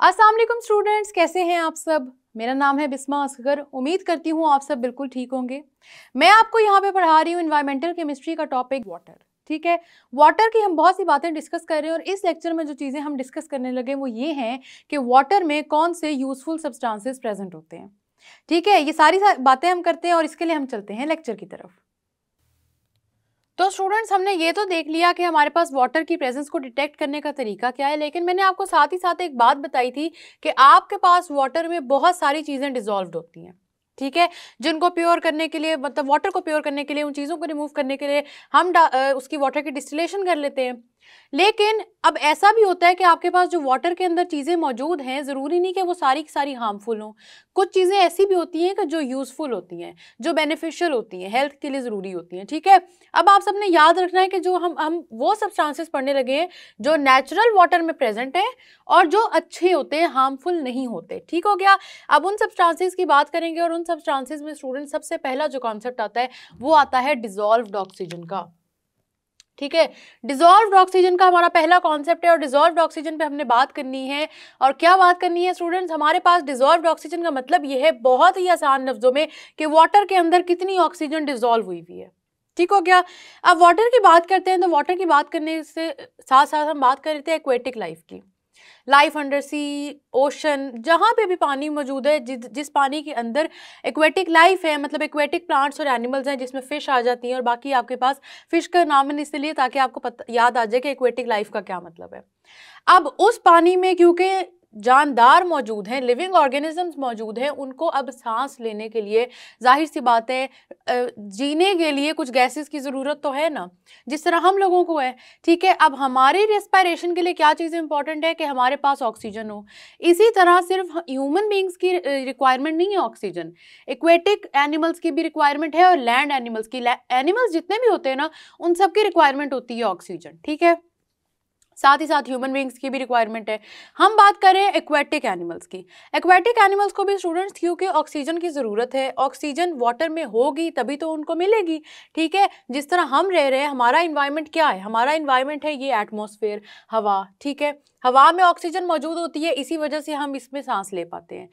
अस्सलाम वालेकुम स्टूडेंट्स, कैसे हैं आप सब। मेरा नाम है बिस्मा असगर। उम्मीद करती हूँ आप सब बिल्कुल ठीक होंगे। मैं आपको यहाँ पे पढ़ा रही हूँ इन्वायरमेंटल केमिस्ट्री का टॉपिक वाटर। ठीक है, वाटर की हम बहुत सी बातें डिस्कस कर रहे हैं और इस लेक्चर में जो चीज़ें हम डिस्कस करने लगे वो ये हैं कि वाटर में कौन से यूजफुल सब्सटेंसेस प्रेजेंट होते हैं। ठीक है, ये सारी बातें हम करते हैं और इसके लिए हम चलते हैं लेक्चर की तरफ। तो स्टूडेंट्स, हमने ये तो देख लिया कि हमारे पास वाटर की प्रेजेंस को डिटेक्ट करने का तरीका क्या है, लेकिन मैंने आपको साथ ही साथ एक बात बताई थी कि आपके पास वाटर में बहुत सारी चीज़ें डिजॉल्व्ड होती हैं। ठीक है, जिनको प्योर करने के लिए, मतलब वाटर को प्योर करने के लिए, उन चीज़ों को रिमूव करने के लिए हम उसकी वाटर की डिस्टिलेशन कर लेते हैं। लेकिन अब ऐसा भी होता है कि आपके पास जो वाटर के अंदर चीज़ें मौजूद हैं, ज़रूरी नहीं कि वो सारी की सारी हार्मफुल हों। कुछ चीज़ें ऐसी भी होती हैं कि जो यूज़फुल होती हैं, जो बेनिफिशियल होती हैं, हेल्थ के लिए ज़रूरी होती हैं। ठीक है, अब आप सबने याद रखना है कि जो हम वो सब्सटेंसेस पढ़ने लगे हैं जो नेचुरल वाटर में प्रेजेंट हैं और जो अच्छे होते हैं, हार्मफुल नहीं होते। ठीक हो गया। अब उन सब्सटेंसेस की बात करेंगे और उन सब्सटेंसेस में स्टूडेंट सबसे पहला जो कॉन्सेप्ट आता है वो आता है डिजॉल्व्ड ऑक्सीजन का। ठीक है, डिजॉल्व्ड ऑक्सीजन का हमारा पहला कॉन्सेप्ट है और डिजॉल्व्ड ऑक्सीजन पे हमने बात करनी है। और क्या बात करनी है स्टूडेंट्स, हमारे पास डिजॉल्व्ड ऑक्सीजन का मतलब ये है, बहुत ही आसान लफ्जों में, कि वाटर के अंदर कितनी ऑक्सीजन डिजॉल्व हुई हुई है। ठीक हो गया। अब वाटर की बात करते हैं तो वाटर की बात करने से साथ साथ हम बात कर लेते हैं एक्वेटिक लाइफ की। लाइफ अंडर सी, ओशन, जहाँ पे भी पानी मौजूद है, जिस पानी के अंदर एक्वेटिक लाइफ है, मतलब एक्वेटिक प्लांट्स और एनिमल्स हैं, जिसमें फ़िश आ जाती हैं। और बाकी आपके पास फ़िश का नाम है इसलिए ताकि आपको याद आ जाए कि एक्वेटिक लाइफ का क्या मतलब है। अब उस पानी में क्योंकि जानदार मौजूद हैं, लिविंग ऑर्गेनिजम्स मौजूद हैं, उनको अब सांस लेने के लिए, जाहिर सी बात है, जीने के लिए कुछ गैसेस की ज़रूरत तो है ना, जिस तरह हम लोगों को है। ठीक है, अब हमारी रेस्पिरेशन के लिए क्या चीज़ इंपॉर्टेंट है कि हमारे पास ऑक्सीजन हो। इसी तरह सिर्फ ह्यूमन बींग्स की रिक्वायरमेंट नहीं है ऑक्सीजन, एक्वेटिक एनिमल्स की भी रिक्वायरमेंट है और लैंड एनिमल्स की, एनिमल्स जितने भी होते हैं ना, उन सब की रिक्वायरमेंट होती है ऑक्सीजन। ठीक है, साथ ही साथ ह्यूमन बींग्स की भी रिक्वायरमेंट है। हम बात करें एक्वेटिक एनिमल्स की। एक्वेटिक एनिमल्स को भी स्टूडेंट्स क्योंकि ऑक्सीजन की ज़रूरत है, ऑक्सीजन वाटर में होगी तभी तो उनको मिलेगी। ठीक है, जिस तरह हम रह रहे हैं, हमारा इन्वायरमेंट क्या है, हमारा इन्वायरमेंट है ये एटमॉस्फेयर, हवा। ठीक है, हवा में ऑक्सीजन मौजूद होती है, इसी वजह से हम इसमें सांस ले पाते हैं।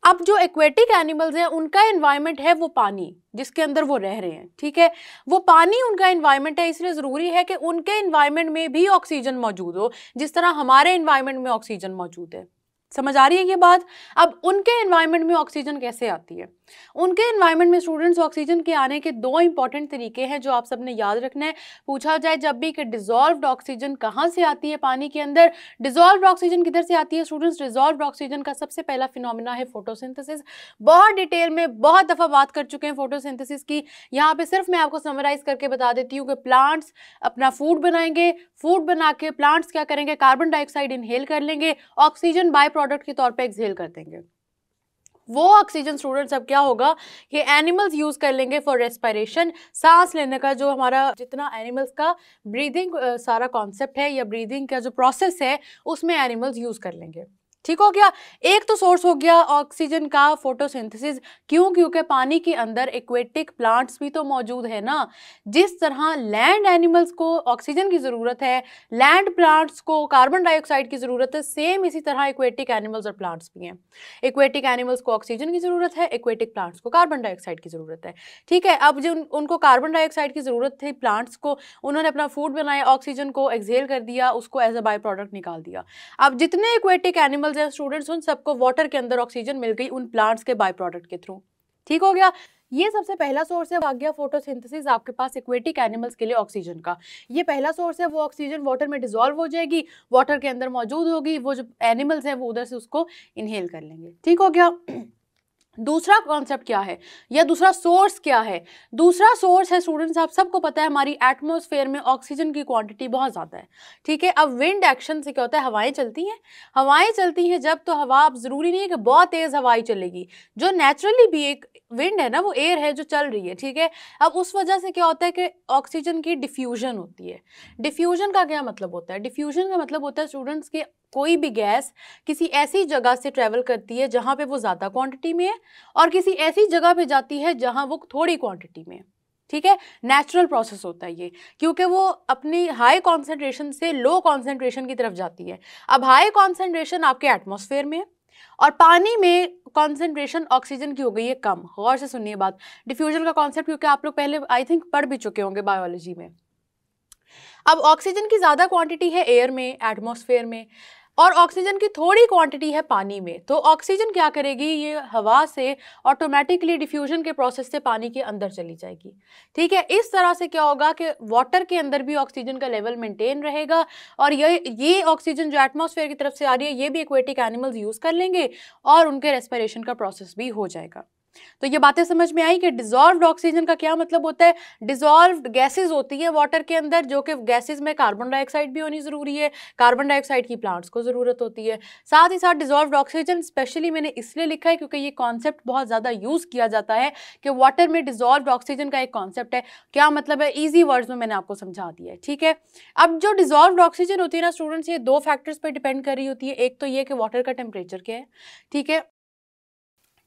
अब जो एक्वेटिक एनिमल्स हैं उनका एनवायरनमेंट है वो पानी, जिसके अंदर वो रह रहे हैं। ठीक है, वो पानी उनका एनवायरनमेंट है, इसलिए ज़रूरी है कि उनके एनवायरनमेंट में भी ऑक्सीजन मौजूद हो, जिस तरह हमारे एनवायरनमेंट में ऑक्सीजन मौजूद है। समझ आ रही है ये बात। अब उनके एनवायरनमेंट में ऑक्सीजन कैसे आती है? उनके एनवायरनमेंट में स्टूडेंट्स ऑक्सीजन के आने के दो इंपॉर्टेंट तरीके हैं जो आप सबने याद रखना है। पूछा जाए जब भी कि डिजॉल्व्ड ऑक्सीजन कहाँ से आती है पानी के अंदर, डिजॉल्व्ड ऑक्सीजन किधर से आती है स्टूडेंट्स? डिजॉल्व्ड ऑक्सीजन का सबसे पहला फिनोमिना है फोटोसिंथेसिस। बहुत डिटेल में बहुत दफ़ा बात कर चुके हैं फोटोसिंथेसिस की। यहाँ पे सिर्फ मैं आपको समराइज करके बता देती हूँ कि प्लांट्स अपना फूड बनाएंगे, फूड बना के प्लांट्स क्या करेंगे, कार्बन डाइऑक्साइड इनहेल कर लेंगे, ऑक्सीजन बाय प्रोडक्ट के तौर पे एक्सहेल कर देंगे। वो ऑक्सीजन स्टूडेंट्स अब क्या होगा कि एनिमल्स यूज कर लेंगे फॉर रेस्पिरेशन, सांस लेने का जो हमारा जितना एनिमल्स का ब्रीदिंग सारा कॉन्सेप्ट है या ब्रीदिंग का जो प्रोसेस है उसमें एनिमल्स यूज कर लेंगे। ठीक हो गया। एक तो सोर्स हो गया ऑक्सीजन का फोटोसिंथेसिस। क्यों? क्योंकि पानी के अंदर एक्वेटिक प्लांट्स भी तो मौजूद है ना। जिस तरह लैंड एनिमल्स को ऑक्सीजन की ज़रूरत है, लैंड प्लांट्स को कार्बन डाइऑक्साइड की ज़रूरत है, सेम इसी तरह एक्वेटिक एनिमल्स और प्लांट्स भी हैं। एक्वेटिक एनिमल्स को ऑक्सीजन की ज़रूरत है, एक्वेटिक प्लांट्स को कार्बन डाइऑक्साइड की ज़रूरत है। ठीक है, अब जो उनको कार्बन डाइऑक्साइड की ज़रूरत थी प्लांट्स को, उन्होंने अपना फूड बनाया, ऑक्सीजन को एक्सहेल कर दिया, उसको एज अ बाय प्रोडक्ट निकाल दिया। अब जितने एक्वेटिक एनिमल्स हैं स्टूडेंट्स, उन सबको वाटर के अंदर ऑक्सीजन मिल गई उन प्लांट्स के बाय प्रोडक्ट के थ्रू। ठीक हो गया। ये सबसे पहला सोर्स है, आ गया फोटोसिंथेसिस आपके पास एक्वेटिक एनिमल्स के लिए ऑक्सीजन का। ये पहला सोर्स है, वो ऑक्सीजन वाटर में डिसॉल्व हो जाएगी, वाटर के अंदर मौजूद होगी, वो जो एनिमल्स हैं वो उधर से उसको इनहेल कर लेंगे। ठीक हो गया। दूसरा कॉन्सेप्ट क्या है या दूसरा सोर्स क्या है? दूसरा सोर्स है स्टूडेंट्स, आप सबको पता है हमारी एटमॉस्फेयर में ऑक्सीजन की क्वांटिटी बहुत ज़्यादा है। ठीक है, अब विंड एक्शन से क्या होता है, हवाएं चलती हैं। हवाएं चलती हैं जब, तो हवा, अब ज़रूरी नहीं है कि बहुत तेज़ हवाएं चलेगी, जो नेचुरली भी एक विंड है ना, वो एयर है जो चल रही है। ठीक है, अब उस वजह से क्या होता है कि ऑक्सीजन की डिफ्यूजन होती है। डिफ्यूजन का क्या मतलब होता है? डिफ्यूजन का मतलब होता है स्टूडेंट्स के कोई भी गैस किसी ऐसी जगह से ट्रेवल करती है जहाँ पे वो ज़्यादा क्वांटिटी में है और किसी ऐसी जगह पे जाती है जहाँ वो थोड़ी क्वांटिटी में है। ठीक है, नेचुरल प्रोसेस होता है ये, क्योंकि वो अपनी हाई कॉन्सेंट्रेशन से लो कॉन्सेंट्रेशन की तरफ जाती है। अब हाई कॉन्सेंट्रेशन आपके एटमॉस्फेयर में है और पानी में कॉन्सेंट्रेशन ऑक्सीजन की हो गई है कम। गौर से सुनिए बात, डिफ्यूजन का कॉन्सेप्ट क्योंकि आप लोग पहले आई थिंक पढ़ भी चुके होंगे बायोलॉजी में। अब ऑक्सीजन की ज़्यादा क्वांटिटी है एयर में, एटमॉस्फेयर में, और ऑक्सीजन की थोड़ी क्वांटिटी है पानी में। तो ऑक्सीजन क्या करेगी, ये हवा से ऑटोमेटिकली डिफ्यूजन के प्रोसेस से पानी के अंदर चली जाएगी। ठीक है, इस तरह से क्या होगा कि वाटर के अंदर भी ऑक्सीजन का लेवल मेंटेन रहेगा और ये ऑक्सीजन जो एटमॉस्फेयर की तरफ से आ रही है ये भी एक्वेटिक एनिमल्स यूज़ कर लेंगे और उनके रेस्पिरेशन का प्रोसेस भी हो जाएगा। तो ये बातें समझ में आई कि डिजॉल्व्ड ऑक्सीजन का क्या मतलब होता है। डिजॉल्व्ड गैसेस होती है वाटर के अंदर, जो कि गैसेस में कार्बन डाइऑक्साइड भी होनी ज़रूरी है, कार्बन डाइऑक्साइड की प्लांट्स को ज़रूरत होती है। साथ ही साथ डिजॉल्व्ड ऑक्सीजन स्पेशली मैंने इसलिए लिखा है क्योंकि ये कॉन्सेप्ट बहुत ज़्यादा यूज़ किया जाता है कि वाटर में डिजॉल्व्ड ऑक्सीजन का एक कॉन्सेप्ट है। क्या मतलब है, ईजी वर्ड्स में मैंने आपको समझा दिया है। ठीक है, अब जो डिजॉल्व्ड ऑक्सीजन होती है ना स्टूडेंट्स, ये दो फैक्टर्स पर डिपेंड कर रही होती है। एक तो ये कि वाटर का टेम्परेचर क्या है। ठीक है,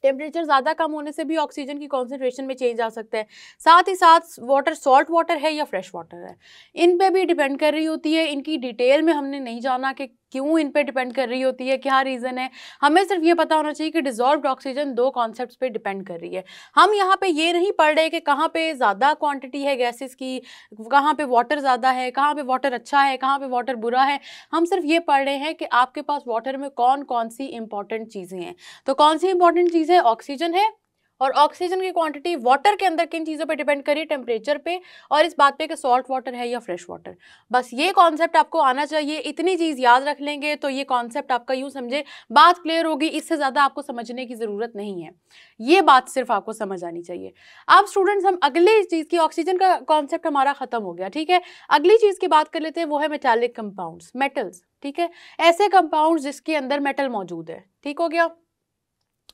टेम्परेचर ज़्यादा कम होने से भी ऑक्सीजन की कॉन्सेंट्रेशन में चेंज आ सकता है। साथ ही साथ वाटर सॉल्ट वाटर है या फ्रेश वाटर है, इन पे भी डिपेंड कर रही होती है। इनकी डिटेल में हमने नहीं जाना कि क्यों इन पे डिपेंड कर रही होती है, क्या रीज़न है। हमें सिर्फ ये पता होना चाहिए कि डिजॉल्व्ड ऑक्सीजन दो कॉन्सेप्ट्स पे डिपेंड कर रही है। हम यहाँ पे ये नहीं पढ़ रहे कि कहाँ पे ज़्यादा क्वांटिटी है गैसेस की, कहाँ पे वाटर ज़्यादा है, कहाँ पे वाटर अच्छा है, कहाँ पे वाटर बुरा है। हम सिर्फ ये पढ़ रहे हैं कि आपके पास वाटर में कौन कौन सी इंपॉर्टेंट चीज़ें हैं। तो कौन सी इंपॉर्टेंट चीज़ है, ऑक्सीजन है, और ऑक्सीजन की क्वांटिटी वाटर के अंदर किन चीज़ों पे डिपेंड करिए, टेम्परेचर पे और इस बात पे कि सॉल्ट वाटर है या फ्रेश वाटर। बस ये कॉन्सेप्ट आपको आना चाहिए, इतनी चीज़ याद रख लेंगे तो ये कॉन्सेप्ट आपका यूँ समझे बात क्लियर होगी। इससे ज़्यादा आपको समझने की ज़रूरत नहीं है, ये बात सिर्फ आपको समझ आनी चाहिए। अब स्टूडेंट्स हम अगली चीज़ की, ऑक्सीजन का कॉन्सेप्ट हमारा ख़त्म हो गया। ठीक है, अगली चीज़ की बात कर लेते हैं, वो है मेटालिक कंपाउंड्स, मेटल्स। ठीक है, ऐसे कंपाउंड्स जिसके अंदर मेटल मौजूद है। ठीक हो गया।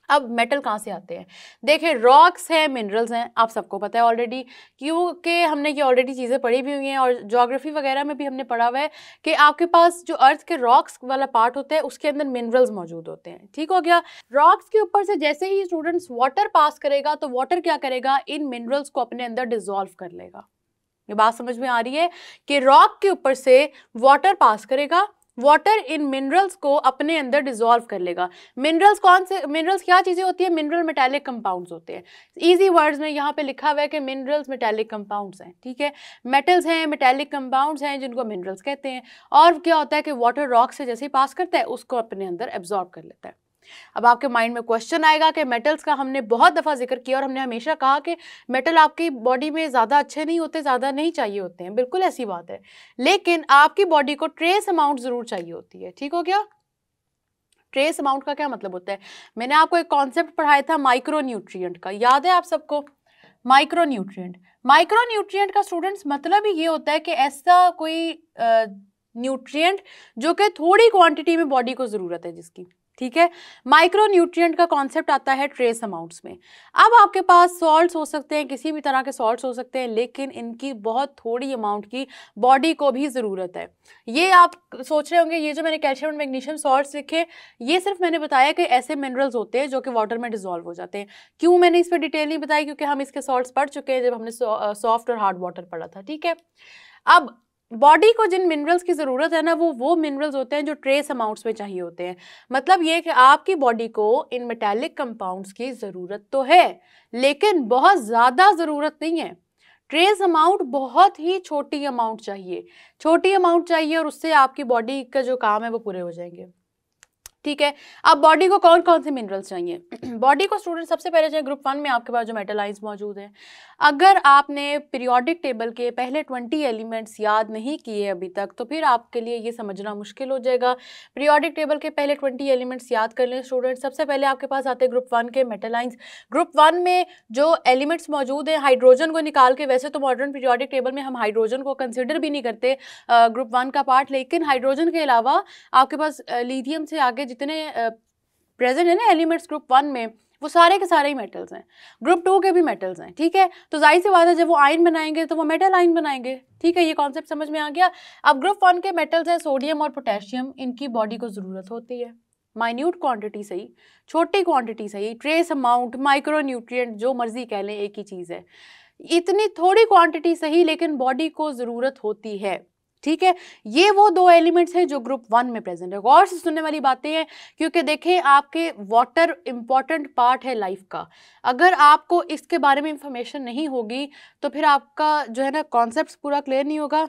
अब मेटल कहाँ से आते हैं, देखिए रॉक्स हैं, मिनरल्स हैं, आप सबको पता है ऑलरेडी, क्योंकि हमने ये ऑलरेडी चीज़ें पढ़ी भी हुई हैं और ज्योग्राफी वगैरह में भी हमने पढ़ा हुआ है कि आपके पास जो अर्थ के रॉक्स वाला पार्ट होता है उसके अंदर मिनरल्स मौजूद होते हैं। ठीक हो गया। रॉक्स के ऊपर से जैसे ही स्टूडेंट्स वाटर पास करेगा तो वाटर क्या करेगा, इन मिनरल्स को अपने अंदर डिजॉल्व कर लेगा। ये बात समझ में आ रही है कि रॉक के ऊपर से वाटर पास करेगा, वाटर इन मिनरल्स को अपने अंदर डिसॉल्व कर लेगा। मिनरल्स कौन से, मिनरल्स क्या चीज़ें होती है, मिनरल मेटालिक कंपाउंड्स होते हैं। इजी वर्ड्स में यहाँ पे लिखा हुआ है कि मिनरल्स मेटालिक कंपाउंड्स हैं। ठीक है, मेटल्स हैं, मेटालिक कंपाउंड्स हैं जिनको मिनरल्स कहते हैं। और क्या होता है कि वाटर रॉक से जैसे ही पास करता है उसको अपने अंदर एब्जॉर्ब कर लेता है। अब आपके माइंड में क्वेश्चन आएगा कि मेटल्स का हमने बहुत दफ़ा जिक्र किया और हमने हमेशा कहा कि मेटल आपकी बॉडी में ज़्यादा अच्छे नहीं होते, ज़्यादा नहीं चाहिए होते हैं। बिल्कुल ऐसी बात है, लेकिन आपकी बॉडी को ट्रेस अमाउंट ज़रूर चाहिए होती है। ठीक हो गया। ट्रेस अमाउंट का क्या मतलब होता है, मैंने आपको एक कॉन्सेप्ट पढ़ाया था माइक्रो न्यूट्रिएंट का, याद है आप सबको, माइक्रो न्यूट्रिएंट। माइक्रो न्यूट्रिएंट का स्टूडेंट्स मतलब ही ये होता है कि ऐसा कोई न्यूट्रिएंट जो कि थोड़ी क्वांटिटी में बॉडी को ज़रूरत है जिसकी। ठीक है, माइक्रो न्यूट्रिएंट का कॉन्सेप्ट आता है ट्रेस अमाउंट्स में। अब आपके पास सॉल्ट्स हो सकते हैं, किसी भी तरह के सॉल्ट्स हो सकते हैं, लेकिन इनकी बहुत थोड़ी अमाउंट की बॉडी को भी ज़रूरत है। ये आप सोच रहे होंगे, ये जो मैंने कैल्शियम और मैग्नीशियम सॉल्ट्स लिखे, ये सिर्फ मैंने बताया कि ऐसे मिनरल्स होते हैं जो कि वाटर में डिजॉल्व हो जाते हैं। क्यों मैंने इस पर डिटेल नहीं बताई, क्योंकि हम इसके सॉल्ट्स पढ़ चुके हैं जब हमने सॉफ्ट और हार्ड वाटर पढ़ा था। ठीक है, अब बॉडी को जिन मिनरल्स की ज़रूरत है ना, वो मिनरल्स होते हैं जो ट्रेस अमाउंट्स में चाहिए होते हैं। मतलब ये कि आपकी बॉडी को इन मेटालिक कंपाउंड्स की ज़रूरत तो है, लेकिन बहुत ज़्यादा ज़रूरत नहीं है। ट्रेस अमाउंट बहुत ही छोटी अमाउंट चाहिए, छोटी अमाउंट चाहिए, और उससे आपकी बॉडी का जो काम है वो पूरे हो जाएंगे। ठीक है, अब बॉडी को कौन कौन से मिनरल्स चाहिए बॉडी को स्टूडेंट सबसे पहले चाहिए ग्रुप 1 में आपके पास जो मेटल आयंस मौजूद हैं। अगर आपने पीरियोडिक टेबल के पहले 20 एलिमेंट्स याद नहीं किए अभी तक, तो फिर आपके लिए ये समझना मुश्किल हो जाएगा। पीरियोडिक टेबल के पहले 20 एलिमेंट्स याद कर लें स्टूडेंट। सबसे पहले आपके पास आते हैं ग्रुप 1 के मेटल आयंस। ग्रुप 1 में जो एलिमेंट्स मौजूद हैं, हाइड्रोजन को निकाल के, वैसे तो मॉडर्न पीरियोडिक टेबल में हम हाइड्रोजन को कंसिडर भी नहीं करते ग्रुप 1 का पार्ट, लेकिन हाइड्रोजन के अलावा आपके पास लिथियम से आगे जितने प्रेजेंट है ना एलिमेंट्स ग्रुप 1 में, वो सारे के सारे ही मेटल्स हैं। ग्रुप 2 के भी मेटल्स हैं। ठीक है, तो जाहिर सी बात है जब वो आयन बनाएंगे तो वो मेटल आयन बनाएंगे। ठीक है, ये कॉन्सेप्ट समझ में आ गया। अब ग्रुप 1 के मेटल्स हैं सोडियम और पोटेशियम, इनकी बॉडी को ज़रूरत होती है। माइन्यूट क्वांटिटी सही, छोटी क्वांटिटी सही, ट्रेस अमाउंट, माइक्रो न्यूट्रिएंट, जो मर्जी कह लें, एक ही चीज़ है। इतनी थोड़ी क्वांटिटी सही, लेकिन बॉडी को ज़रूरत होती है। ठीक है, ये वो दो एलिमेंट्स हैं जो ग्रुप 1 में प्रेजेंट है। गौर से सुनने वाली बातें हैं, क्योंकि देखें आपके वाटर इंपॉर्टेंट पार्ट है लाइफ का। अगर आपको इसके बारे में इंफॉर्मेशन नहीं होगी तो फिर आपका जो है ना कॉन्सेप्ट पूरा क्लियर नहीं होगा।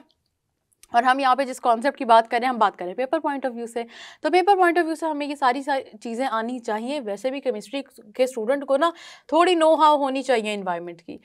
और हम यहाँ पे जिस कॉन्सेप्ट की बात करें, हम बात करें पेपर पॉइंट ऑफ व्यू से, तो पेपर पॉइंट ऑफ व्यू से हमें ये सारी चीज़ें आनी चाहिए। वैसे भी केमिस्ट्री के स्टूडेंट को ना थोड़ी नो हाउ होनी चाहिए इन्वायरमेंट की।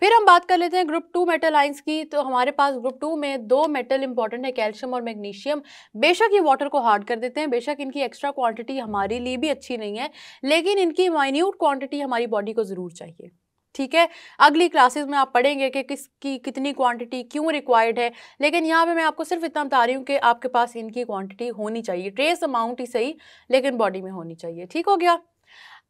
फिर हम बात कर लेते हैं ग्रुप 2 मेटल आइंस की। तो हमारे पास ग्रुप 2 में दो मेटल इंपॉर्टेंट है, कैल्शियम और मैग्नीशियम। बेशक ये वाटर को हार्ड कर देते हैं, बेशक इनकी एक्स्ट्रा क्वांटिटी हमारे लिए भी अच्छी नहीं है, लेकिन इनकी माइन्यूट क्वांटिटी हमारी बॉडी को ज़रूर चाहिए। ठीक है, अगली क्लासेस में आप पढ़ेंगे कि किसकी कितनी क्वांटिटी क्यों रिक्वायर्ड है, लेकिन यहाँ पे मैं आपको सिर्फ इतना बता रही हूँ कि आपके पास इनकी क्वांटिटी होनी चाहिए, ट्रेस अमाउंट ही सही, लेकिन बॉडी में होनी चाहिए। ठीक हो गया।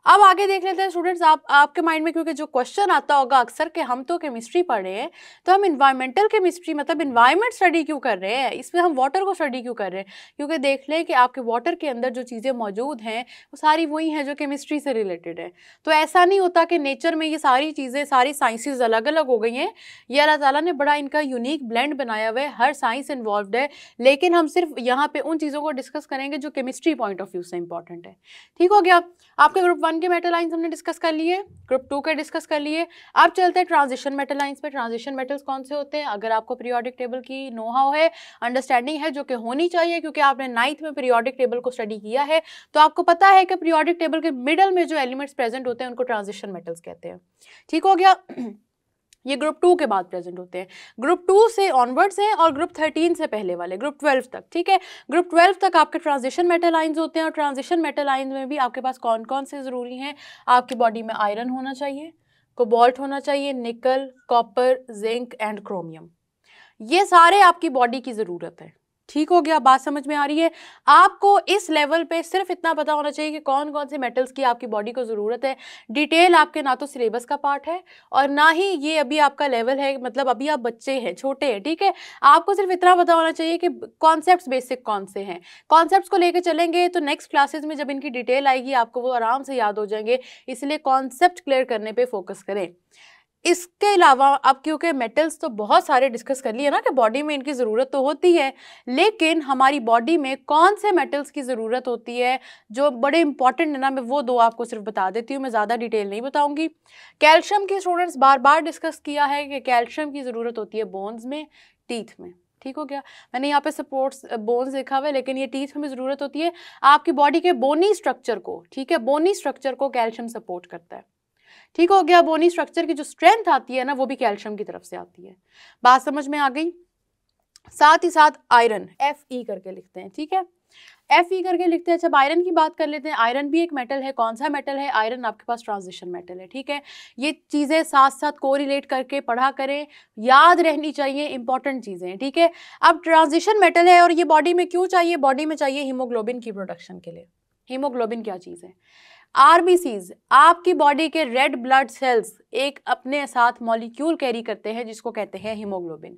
अब आगे देख लेते हैं स्टूडेंट्स, आपके माइंड में क्योंकि जो क्वेश्चन आता होगा अक्सर कि हम तो केमिस्ट्री पढ़ रहे हैं, तो हम इन्वायरमेंटल केमिस्ट्री मतलब इन्वायरमेंट स्टडी क्यों कर रहे हैं, इसमें हम वाटर को स्टडी क्यों कर रहे हैं। क्योंकि देख लें कि आपके वाटर के अंदर जो चीज़ें मौजूद हैं वो सारी वही हैं जो केमिस्ट्री से रिलेटेड है। तो ऐसा नहीं होता कि नेचर में ये सारी चीज़ें, सारी साइंसेज अलग अलग हो गई हैं। ये अल्लाह ताला ने बड़ा इनका यूनिक ब्लेंड बनाया हुआ है, हर साइंस इन्वॉल्व है, लेकिन हम सिर्फ यहाँ पे उन चीज़ों को डिस्कस करेंगे जो केमिस्ट्री पॉइंट ऑफ व्यू से इंपॉर्टेंट है। ठीक हो गया। आपके ग्रुप 1 के मेटल आइंस हमने डिस्कस कर लिए, ग्रुप 2 के डिस्कस कर लिए। अब चलते हैं ट्रांजिशन मेटल आइंस पे। ट्रांजिशन मेटल्स कौन से होते हैं? अगर आपको पीरियोडिक टेबल की नो हाउ है, अंडरस्टैंडिंग है, जो कि होनी चाहिए क्योंकि आपने 9th में पीरियोडिक टेबल को स्टडी किया है, तो आपको पता है कि पीरियोडिक टेबल के मिडल में जो एलिमेंट्स प्रेजेंट होते हैं उनको ट्रांजिशन मेटल्स कहते हैं। ठीक हो गया। ये ग्रुप 2 के बाद प्रेजेंट होते हैं, ग्रुप 2 से ऑनवर्ड्स हैं, और ग्रुप 13 से पहले वाले ग्रुप 12 तक। ठीक है, ग्रुप 12 तक आपके ट्रांजिशन मेटल आइंस होते हैं, और ट्रांजिशन मेटल आइंस में भी आपके पास कौन कौन से ज़रूरी हैं? आपकी बॉडी में आयरन होना चाहिए, कोबाल्ट होना चाहिए, निकल, कॉपर, जिंक एंड क्रोमियम। ये सारे आपकी बॉडी की ज़रूरत है। ठीक हो गया, बात समझ में आ रही है? आपको इस लेवल पे सिर्फ इतना पता होना चाहिए कि कौन कौन से मेटल्स की आपकी बॉडी को ज़रूरत है। डिटेल आपके ना तो सिलेबस का पार्ट है और ना ही ये अभी आपका लेवल है, मतलब अभी आप बच्चे हैं, छोटे हैं। ठीक है, आपको सिर्फ इतना पता होना चाहिए कि कॉन्सेप्ट्स बेसिक कौन से हैं। कॉन्सेप्ट्स को लेकर चलेंगे तो नेक्स्ट क्लासेस में जब इनकी डिटेल आएगी आपको वो आराम से याद हो जाएंगे, इसलिए कॉन्सेप्ट क्लियर करने पर फोकस करें। इसके अलावा अब क्योंकि मेटल्स तो बहुत सारे डिस्कस कर लिए ना कि बॉडी में इनकी ज़रूरत तो होती है, लेकिन हमारी बॉडी में कौन से मेटल्स की ज़रूरत होती है जो बड़े इंपॉर्टेंट है ना, मैं वो दो आपको सिर्फ बता देती हूँ, मैं ज़्यादा डिटेल नहीं बताऊँगी। कैल्शियम की स्टूडेंट्स बार बार डिस्कस किया है कि कैल्शियम की ज़रूरत होती है बोन्स में, टीथ में। ठीक हो गया, मैंने यहाँ पे सपोर्ट्स बोन्स लिखा हुआ है, लेकिन ये टीथ में ज़रूरत होती है आपकी बॉडी के बोनी स्ट्रक्चर को। ठीक है, बोनी स्ट्रक्चर को कैल्शियम सपोर्ट करता है। ठीक हो गया, बोनी स्ट्रक्चर की जो स्ट्रेंथ आती है ना वो भी कैल्शियम की तरफ से आती है। बात समझ में आ गई? साथ ही साथ आयरन Fe करके लिखते हैं। ठीक है, Fe करके लिखते हैं। जब आयरन की बात कर लेते हैं, आयरन भी एक मेटल है। कौन सा मेटल है? आयरन आपके पास ट्रांजिशन मेटल है। ठीक है, ये चीज़ें साथ साथ कोरिलेट करके पढ़ा करें, याद रहनी चाहिए, इंपॉर्टेंट चीज़ें। ठीक है, अब ट्रांजिशन मेटल है और ये बॉडी में क्यों चाहिए? बॉडी में चाहिए हीमोग्लोबिन की प्रोडक्शन के लिए। हीमोग्लोबिन क्या चीज़ है? आरबीसीज, आपकी बॉडी के रेड ब्लड सेल्स एक अपने साथ मॉलिक्यूल कैरी करते हैं जिसको कहते हैं हीमोग्लोबिन।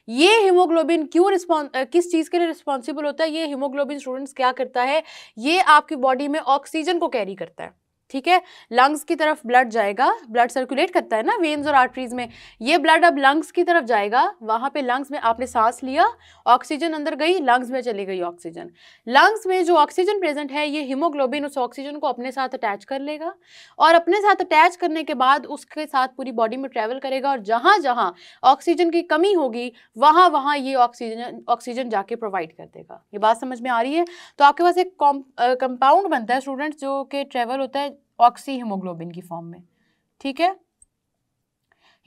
ये हीमोग्लोबिन किस चीज़ के लिए रिस्पॉन्सिबल होता है? ये हीमोग्लोबिन स्टूडेंट्स क्या करता है? ये आपकी बॉडी में ऑक्सीजन को कैरी करता है। ठीक है, लंग्स की तरफ ब्लड जाएगा, ब्लड सर्कुलेट करता है ना वेन्स और आर्टरीज में, ये ब्लड अब लंग्स की तरफ जाएगा। वहाँ पे लंग्स में आपने सांस लिया, ऑक्सीजन अंदर गई, लंग्स में चली गई ऑक्सीजन। लंग्स में जो ऑक्सीजन प्रेजेंट है, ये हीमोग्लोबिन उस ऑक्सीजन को अपने साथ अटैच कर लेगा, और अपने साथ अटैच करने के बाद उसके साथ पूरी बॉडी में ट्रैवल करेगा, और जहाँ जहाँ ऑक्सीजन की कमी होगी वहाँ वहाँ ये ऑक्सीजन जाके प्रोवाइड कर देगा। ये बात समझ में आ रही है? तो आपके पास एक कंपाउंड बनता है स्टूडेंट्स जो कि ट्रैवल होता है ऑक्सी हीमोग्लोबिन की फॉर्म में। ठीक है,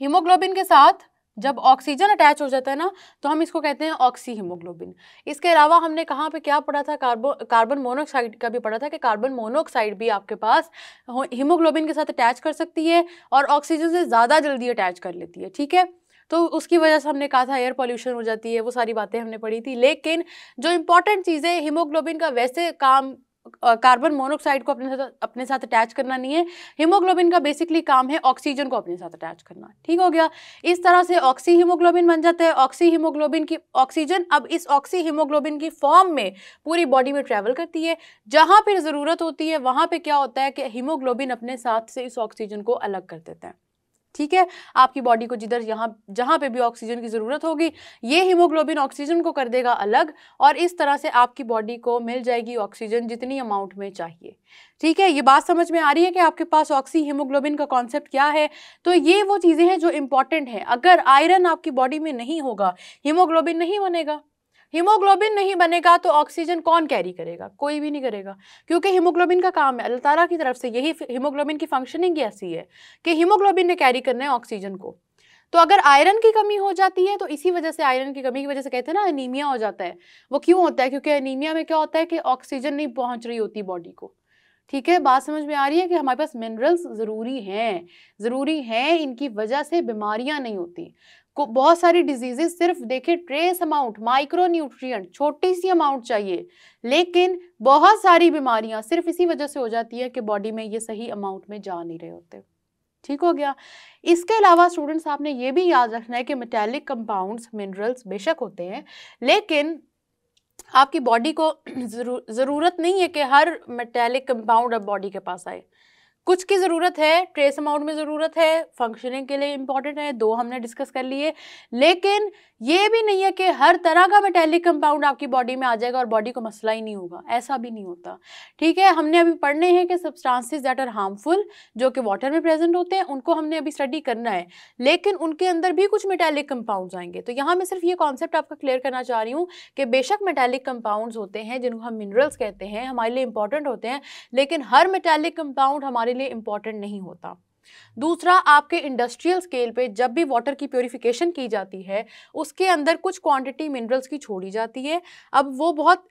हीमोग्लोबिन के साथ जब ऑक्सीजन अटैच हो जाता है ना तो हम इसको कहते हैं ऑक्सी हीमोग्लोबिन। इसके अलावा हमने कहाँ पे क्या पढ़ा था? कार्बन मोनोऑक्साइड का भी पढ़ा था कि कार्बन मोनोऑक्साइड भी आपके पास हीमोग्लोबिन के साथ अटैच कर सकती है और ऑक्सीजन से ज़्यादा जल्दी अटैच कर लेती है। ठीक है, तो उसकी वजह से हमने कहा था एयर पॉल्यूशन हो जाती है, वो सारी बातें हमने पढ़ी थी। लेकिन जो इंपॉर्टेंट चीज़ है, हीमोग्लोबिन का वैसे काम कार्बन मोनोऑक्साइड को अपने साथ अटैच करना नहीं है, हीमोग्लोबिन का बेसिकली काम है ऑक्सीजन को अपने साथ अटैच करना। ठीक हो गया, इस तरह से ऑक्सी हीमोग्लोबिन बन जाता है। ऑक्सी हीमोग्लोबिन की ऑक्सीजन अब इस ऑक्सी हीमोग्लोबिन की फॉर्म में पूरी बॉडी में ट्रैवल करती है। जहाँ पर ज़रूरत होती है वहाँ पे क्या होता है कि हीमोग्लोबिन अपने साथ से इस ऑक्सीजन को अलग कर देता है। ठीक है, आपकी बॉडी को जिधर जहाँ पे भी ऑक्सीजन की ज़रूरत होगी ये हीमोग्लोबिन ऑक्सीजन को कर देगा अलग, और इस तरह से आपकी बॉडी को मिल जाएगी ऑक्सीजन जितनी अमाउंट में चाहिए। ठीक है, ये बात समझ में आ रही है कि आपके पास ऑक्सी हीमोग्लोबिन का कॉन्सेप्ट क्या है। तो ये वो चीज़ें हैं जो इंपॉर्टेंट हैं। अगर आयरन आपकी बॉडी में नहीं होगा, हीमोग्लोबिन नहीं बनेगा। हीमोग्लोबिन नहीं बनेगा तो ऑक्सीजन कौन कैरी करेगा? कोई भी नहीं करेगा, क्योंकि हीमोग्लोबिन का काम है, अल्लाह ताला की तरफ से यही हीमोग्लोबिन की फंक्शनिंग ऐसी है कि हीमोग्लोबिन ने कैरी करना है ऑक्सीजन को। तो अगर आयरन की कमी हो जाती है तो इसी वजह से, आयरन की कमी की वजह से कहते हैं ना एनीमिया हो जाता है। वो क्यों होता है? क्योंकि एनीमिया में क्या होता है कि ऑक्सीजन नहीं पहुंच रही होती बॉडी को। ठीक है, बात समझ में आ रही है कि हमारे पास मिनरल्स ज़रूरी हैं, इनकी वजह से बीमारियां नहीं होती। को बहुत सारी डिजीजेस सिर्फ देखिए ट्रेस अमाउंट, माइक्रो न्यूट्रिएंट, छोटी सी अमाउंट चाहिए, लेकिन बहुत सारी बीमारियां सिर्फ इसी वजह से हो जाती है कि बॉडी में ये सही अमाउंट में जा नहीं रहे होते। ठीक हो गया। इसके अलावा स्टूडेंट्स आपने ये भी याद रखना है कि मेटालिक कंपाउंड्स, मिनरल्स बेशक होते हैं, लेकिन आपकी बॉडी को ज़रूरत नहीं है कि हर मेटालिक कंपाउंड अब बॉडी के पास आए। कुछ की ज़रूरत है, ट्रेस अमाउंट में ज़रूरत है, फंक्शनिंग के लिए इंपॉर्टेंट है, 2 हमने डिस्कस कर लिए। लेकिन ये भी नहीं है कि हर तरह का मेटालिक कंपाउंड आपकी बॉडी में आ जाएगा और बॉडी को मसला ही नहीं होगा, ऐसा भी नहीं होता। ठीक है, हमने अभी पढ़ने हैं कि सब्सटेंसेस दैट आर हार्मफुल, जो कि वाटर में प्रेजेंट होते हैं, उनको हमने अभी स्टडी करना है, लेकिन उनके अंदर भी कुछ मेटालिक कंपाउंड्स आएंगे। तो यहाँ मैं सिर्फ ये कॉन्सेप्ट आपका क्लियर करना चाह रही हूँ कि बेशक मेटालिक कंपाउंड्स होते हैं जिनको हम मिनरल्स कहते हैं, हमारे लिए इंपॉर्टेंट होते हैं, लेकिन हर मेटालिक कंपाउंड हमारे लिए इंपॉर्टेंट नहीं होता। दूसरा, आपके इंडस्ट्रियल स्केल पे जब भी वाटर की प्योरीफिकेशन की जाती है, उसके अंदर कुछ क्वांटिटी मिनरल्स की छोड़ी जाती है। अब वो बहुत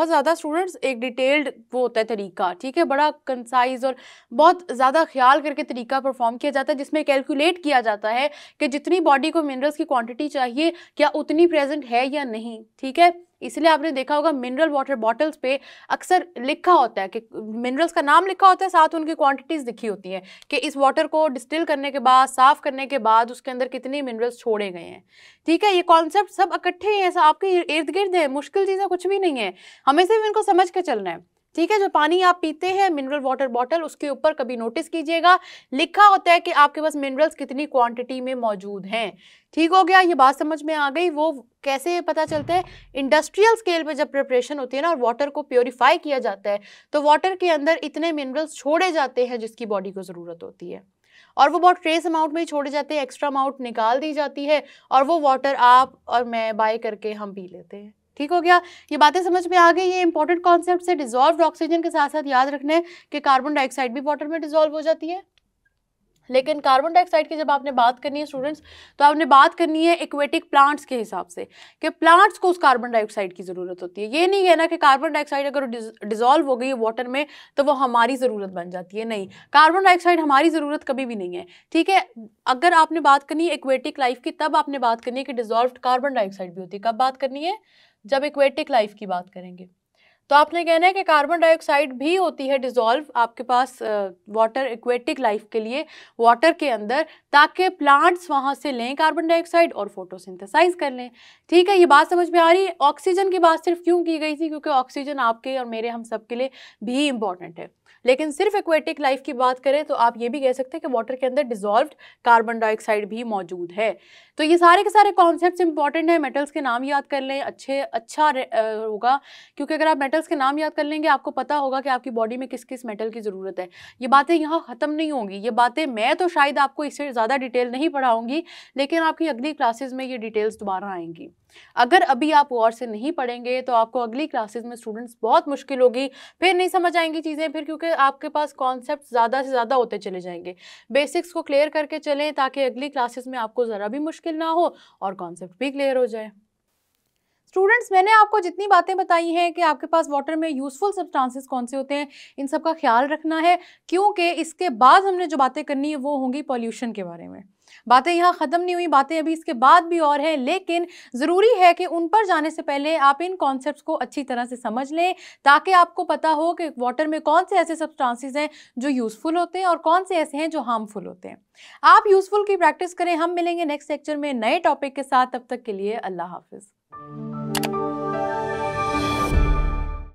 ज़्यादा स्टूडेंट्स एक डिटेल्ड वो होता है तरीका, ठीक है, बड़ा कंसाइज और बहुत ज़्यादा ख्याल करके तरीका परफॉर्म किया जाता है, जिसमें कैलकुलेट किया जाता है कि जितनी बॉडी को मिनरल्स की क्वांटिटी चाहिए क्या उतनी प्रेजेंट है या नहीं। ठीक है, इसलिए आपने देखा होगा मिनरल वाटर बॉटल्स पे अक्सर लिखा होता है कि मिनरल्स का नाम लिखा होता है, साथ उनकी क्वांटिटीज़ लिखी होती हैं कि इस वाटर को डिस्टिल करने के बाद, साफ़ करने के बाद उसके अंदर कितने मिनरल्स छोड़े गए हैं। ठीक है, ये कॉन्सेप्ट सब इकट्ठे हैं, ऐसा आपके इर्द गिर्द है, मुश्किल चीज़ें कुछ भी नहीं है, हमें सिर्फ इनको समझ के चलना है। ठीक है, जो पानी आप पीते हैं मिनरल वाटर बॉटल, उसके ऊपर कभी नोटिस कीजिएगा लिखा होता है कि आपके पास मिनरल्स कितनी क्वांटिटी में मौजूद हैं। ठीक हो गया, ये बात समझ में आ गई। वो कैसे पता चलता है? इंडस्ट्रियल स्केल पे जब प्रिपरेशन होती है ना और वाटर को प्योरीफाई किया जाता है, तो वाटर के अंदर इतने मिनरल्स छोड़े जाते हैं जिसकी बॉडी को ज़रूरत होती है, और वो बहुत ट्रेस अमाउंट में ही छोड़े जाते हैं, एक्स्ट्रा अमाउंट निकाल दी जाती है, और वो वाटर आप और मैं बाय करके हम पी लेते हैं। ठीक हो गया, ये बातें समझ में आ गई। ये इंपॉर्टेंट कॉन्सेप्ट है। डिजॉल्व्ड ऑक्सीजन के साथ साथ याद रखना है कि कार्बन डाइऑक्साइड भी वाटर में डिजॉल्व हो जाती है, लेकिन कार्बन डाइऑक्साइड की जब आपने बात करनी है स्टूडेंट्स, तो आपने बात करनी है एक्वेटिक प्लांट्स के हिसाब से कि प्लांट्स को उस कार्बन डाइऑक्साइड की ज़रूरत होती है। ये नहीं कहना कि कार्बन डाइऑक्साइड अगर डिजॉल्व हो गई है वाटर में तो वो हमारी ज़रूरत बन जाती है, नहीं, कार्बन डाइऑक्साइड हमारी ज़रूरत कभी भी नहीं है। ठीक है, अगर आपने बात करनी है एक्वेटिक लाइफ की, तब आपने बात करनी है कि डिजॉल्व्ड कार्बन डाइऑक्साइड भी होती है। कब बात करनी है? जब एक्वेटिक लाइफ की बात करेंगे। तो आपने कहना है कि कार्बन डाइऑक्साइड भी होती है डिजॉल्व आपके पास वाटर एक्वेटिक लाइफ के लिए वाटर के अंदर, ताकि प्लांट्स वहाँ से लें कार्बन डाइऑक्साइड और फोटोसिंथेसाइज कर लें। ठीक है, ये बात समझ में आ रही है। ऑक्सीजन की बात सिर्फ क्यों की गई थी? क्योंकि ऑक्सीजन आपके और मेरे, हम सब के लिए भी इंपॉर्टेंट है, लेकिन सिर्फ एक्वेटिक लाइफ की बात करें तो आप ये भी कह सकते हैं कि वाटर के अंदर डिजॉल्व्ड कार्बन डाइऑक्साइड भी मौजूद है। तो ये सारे के सारे कॉन्सेप्ट्स इंपॉर्टेंट हैं। मेटल्स के नाम याद कर लें, अच्छा होगा, क्योंकि अगर आप मेटल्स के नाम याद कर लेंगे आपको पता होगा कि आपकी बॉडी में किस किस मेटल की ज़रूरत है। ये बातें यहाँ ख़त्म नहीं होंगी, ये बातें मैं तो शायद आपको इससे ज़्यादा डिटेल नहीं पढ़ाऊँगी, लेकिन आपकी अगली क्लासेस में ये डिटेल्स दोबारा आएंगी। अगर अभी आप गौर से नहीं पढ़ेंगे तो आपको अगली क्लासेस में स्टूडेंट्स बहुत मुश्किल होगी, फिर नहीं समझ आएंगी चीज़ें, फिर क्योंकि आपके पास कॉन्सेप्ट ज़्यादा से ज़्यादा होते चले जाएंगे। बेसिक्स को क्लियर करके चलें ताकि अगली क्लासेस में आपको ज़रा भी मुश्किल ना हो और कॉन्सेप्ट भी क्लियर हो जाए। स्टूडेंट्स, मैंने आपको जितनी बातें बताई हैं कि आपके पास वाटर में यूज़फुल सब्सटेंसेस कौन से होते हैं, इन सब का ख्याल रखना है, क्योंकि इसके बाद हमने जो बातें करनी है वो होंगी पॉल्यूशन के बारे में। बातें यहाँ ख़त्म नहीं हुई, बातें अभी इसके बाद भी और हैं, लेकिन ज़रूरी है कि उन पर जाने से पहले आप इन कॉन्सेप्ट्स को अच्छी तरह से समझ लें, ताकि आपको पता हो कि वाटर में कौन से ऐसे सब्सटेंसेस हैं जो यूज़फुल होते हैं और कौन से ऐसे हैं जो हार्मफुल होते हैं। आप यूज़फुल की प्रैक्टिस करें। हम मिलेंगे नेक्स्ट लेक्चर में नए टॉपिक के साथ, तब तक के लिए अल्लाह हाफिज़।